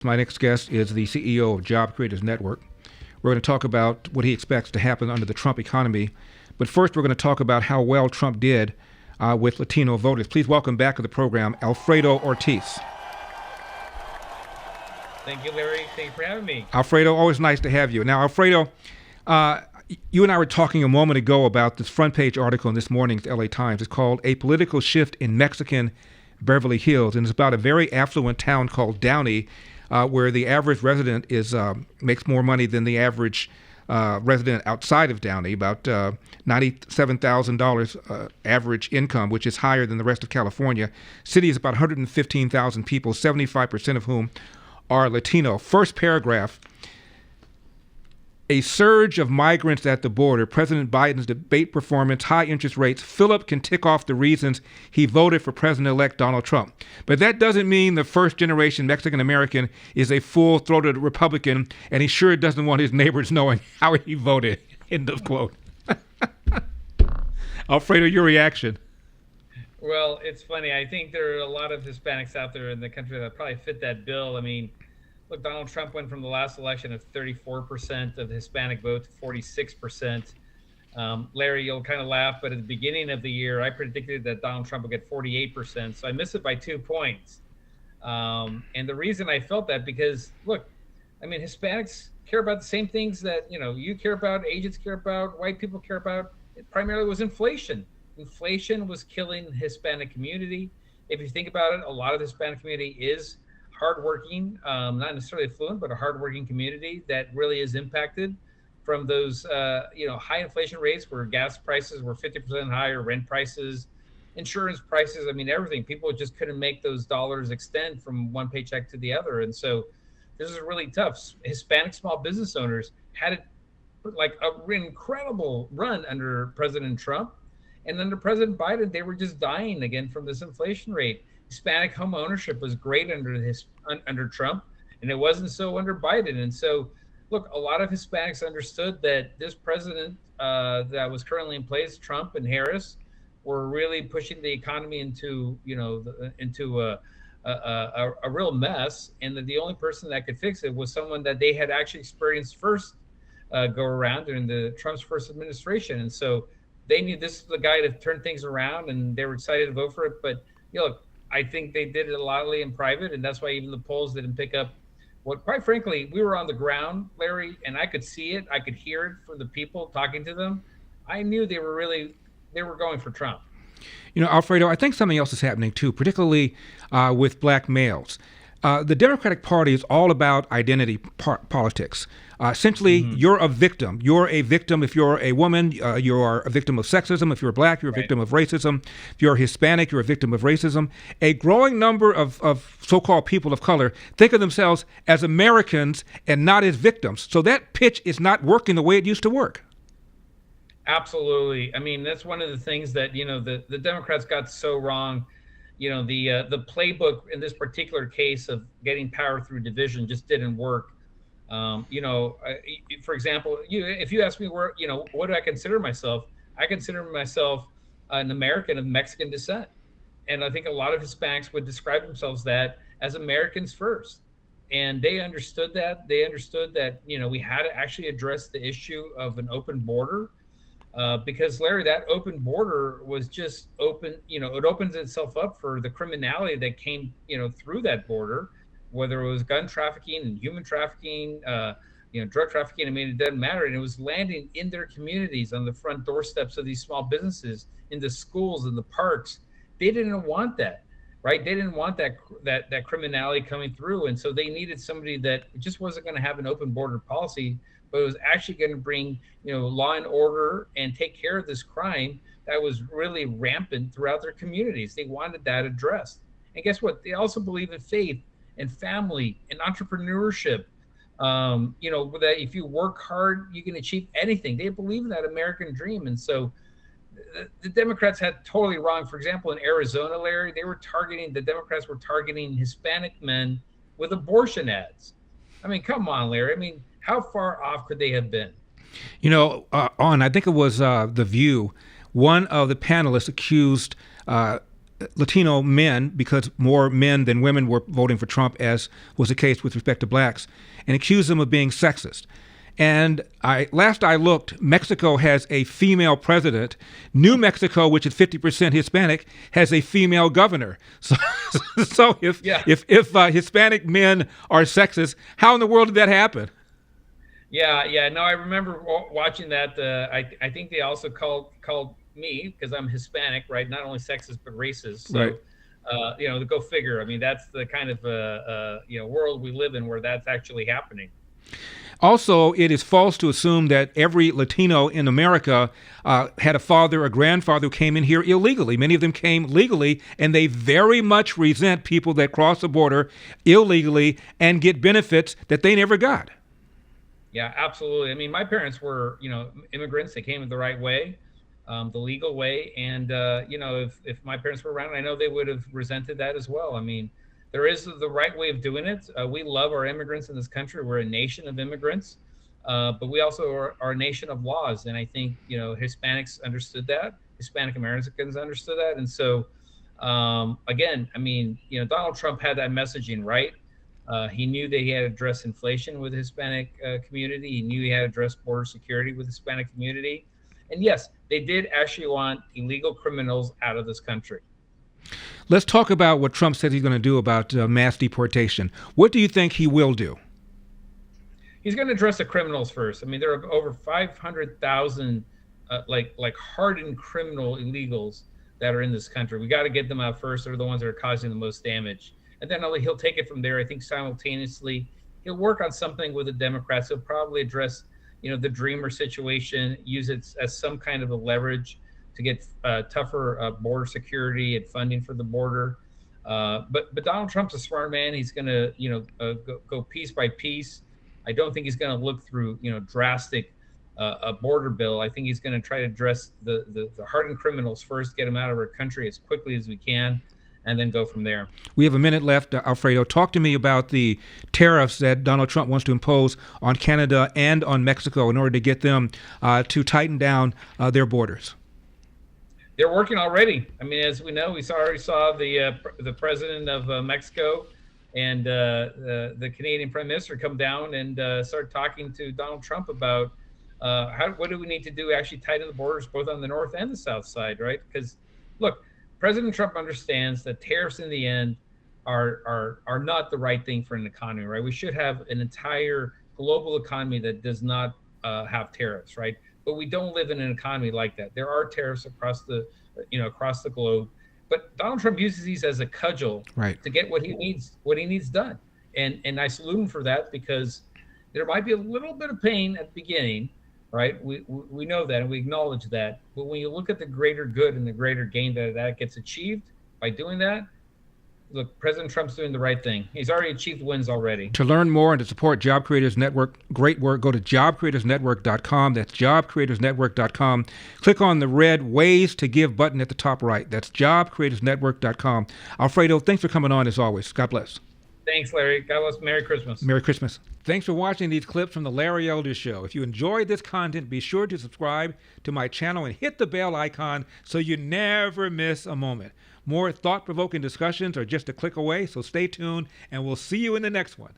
My next guest is the CEO of Job Creators Network. We're going to talk about what he expects to happen under the Trump economy. But first, we're going to talk about how well Trump did with Latino voters. Please welcome back to the program, Alfredo Ortiz. Thank you, Larry. Thank you for having me. Alfredo, always nice to have you. Now, Alfredo, you and I were talking a moment ago about this front page article in this morning's LA Times. It's called A Political Shift in Mexican Beverly Hills, and it's about a very affluent town called Downey, where the average resident makes more money than the average resident outside of Downey, about $97,000 average income, which is higher than the rest of California. City is about 115,000 people, 75% of whom are Latino. First paragraph: a surge of migrants at the border, President Biden's debate performance, high interest rates. Philip can tick off the reasons he voted for President-elect Donald Trump. But that doesn't mean the first-generation Mexican-American is a full-throated Republican, and he sure doesn't want his neighbors knowing how he voted. End of quote. Alfredo, your reaction? Well, it's funny. I think there are a lot of Hispanics out there in the country that probably fit that bill. I mean, look, Donald Trump went from the last election of 34% of the Hispanic vote to 46%. Larry, you'll kind of laugh, but at the beginning of the year, I predicted that Donald Trump would get 48%. So I missed it by 2 points. And the reason I felt that, because, look, I mean, Hispanics care about the same things that, you care about, agents care about, white people care about. It primarily was inflation. Inflation was killing the Hispanic community. If you think about it, a lot of the Hispanic community is hardworking, not necessarily affluent, but a hardworking community that really is impacted from those, high inflation rates where gas prices were 50% higher, rent prices, insurance prices. I mean, everything. People just couldn't make those dollars extend from one paycheck to the other. And so this is really tough. Hispanic small business owners had it like an incredible run under President Trump. And under President Biden, they were just dying again from this inflation rate. Hispanic home ownership was great under Trump, and it wasn't so under Biden. And so, look, a lot of Hispanics understood that this president that was currently in place, Trump and Harris, were really pushing the economy into a real mess, and that the only person that could fix it was someone that they had actually experienced first go around during the Trump's first administration. And so they knew this was the guy to turn things around, and they were excited to vote for it. But look, I think they did it a lot in private, and that's why even the polls didn't pick up what, quite frankly, we were on the ground, Larry, and I could see it. I could hear it from the people talking to them. I knew they were going for Trump. Alfredo, I think something else is happening too, particularly with black males. The Democratic Party is all about identity politics. Essentially, You're a victim. You're a victim if you're a woman. You're a victim of sexism. If you're black, you're a victim of racism. If you're Hispanic, you're a victim of racism. A growing number of so-called people of color think of themselves as Americans and not as victims. So that pitch is not working the way it used to work. Absolutely. I mean, that's one of the things that, the Democrats got so wrong. The playbook in this particular case of getting power through division just didn't work. For example, if you ask me what do I consider myself? I consider myself an American of Mexican descent. And I think a lot of Hispanics would describe themselves that as Americans first. And they understood that. They understood that, we had to actually address the issue of an open border. Because, Larry, that open border was just open, it opens itself up for the criminality that came, through that border, whether it was gun trafficking and human trafficking, drug trafficking. I mean, it doesn't matter. And it was landing in their communities, on the front doorsteps of these small businesses, in the schools, in the parks. They didn't want that, right? They didn't want that criminality coming through. And so they needed somebody that just wasn't going to have an open border policy, but it was actually going to bring, law and order and take care of this crime that was really rampant throughout their communities. They wanted that addressed. And guess what? They also believe in faith and family and entrepreneurship. That if you work hard, you can achieve anything. They believe in that American dream. And so the Democrats had totally wrong. For example, in Arizona, Larry, the Democrats were targeting Hispanic men with abortion ads. I mean, come on, Larry. I mean, how far off could they have been? I think it was The View, one of the panelists accused Latino men, because more men than women were voting for Trump, as was the case with respect to blacks, and accused them of being sexist. And last I looked, Mexico has a female president. New Mexico, which is 50% Hispanic, has a female governor. So if Hispanic men are sexist, how in the world did that happen? Yeah. No, I remember watching that. I think they also called me, because I'm Hispanic, right? Not only sexist but racist. So, right. To go figure. I mean, that's the kind of world we live in where that's actually happening. Also, it is false to assume that every Latino in America had a father or grandfather who came in here illegally. Many of them came legally, and they very much resent people that cross the border illegally and get benefits that they never got. Yeah, absolutely. I mean, my parents were, immigrants. They came the right way, the legal way. And, if my parents were around, I know they would have resented that as well. I mean, there is the right way of doing it. We love our immigrants in this country. We're a nation of immigrants, but we also are a nation of laws. And I think, Hispanics understood that. Hispanic Americans understood that. And so, again, I mean, Donald Trump had that messaging, right? He knew that he had to address inflation with the Hispanic community. He knew he had to address border security with the Hispanic community. And yes, they did actually want illegal criminals out of this country. Let's talk about what Trump said he's going to do about mass deportation. What do you think he will do? He's going to address the criminals first. I mean, there are over 500,000 like hardened criminal illegals that are in this country. We got to get them out first. They're the ones that are causing the most damage. And then he'll take it from there. I think simultaneously he'll work on something with the Democrats. He'll probably address, the Dreamer situation, use it as some kind of a leverage to get tougher border security and funding for the border. But Donald Trump's a smart man. He's going to, go piece by piece. I don't think he's going to look through, drastic a border bill. I think he's going to try to address the hardened criminals first, get them out of our country as quickly as we can, and then go from there. We have a minute left, Alfredo. Talk to me about the tariffs that Donald Trump wants to impose on Canada and on Mexico in order to get them to tighten down their borders. They're working already. I mean, as we know, we already saw the president of Mexico and the Canadian Prime Minister come down and start talking to Donald Trump about what do we need to do to actually tighten the borders both on the north and the south side, right? Because, look, President Trump understands that tariffs in the end are not the right thing for an economy, right? We should have an entire global economy that does not have tariffs, right? But we don't live in an economy like that. There are tariffs across the globe, but Donald Trump uses these as a cudgel to get what he needs done. And I salute him for that, because there might be a little bit of pain at the beginning, right? We know that and we acknowledge that. But when you look at the greater good and the greater gain that gets achieved by doing that, look, President Trump's doing the right thing. He's already achieved wins already. To learn more and to support Job Creators Network, great work, go to jobcreatorsnetwork.com. That's jobcreatorsnetwork.com. Click on the red Ways to Give button at the top right. That's jobcreatorsnetwork.com. Alfredo, thanks for coming on as always. God bless. Thanks, Larry. God bless. Merry Christmas. Merry Christmas. Thanks for watching these clips from The Larry Elder Show. If you enjoyed this content, be sure to subscribe to my channel and hit the bell icon so you never miss a moment. More thought-provoking discussions are just a click away, so stay tuned, and we'll see you in the next one.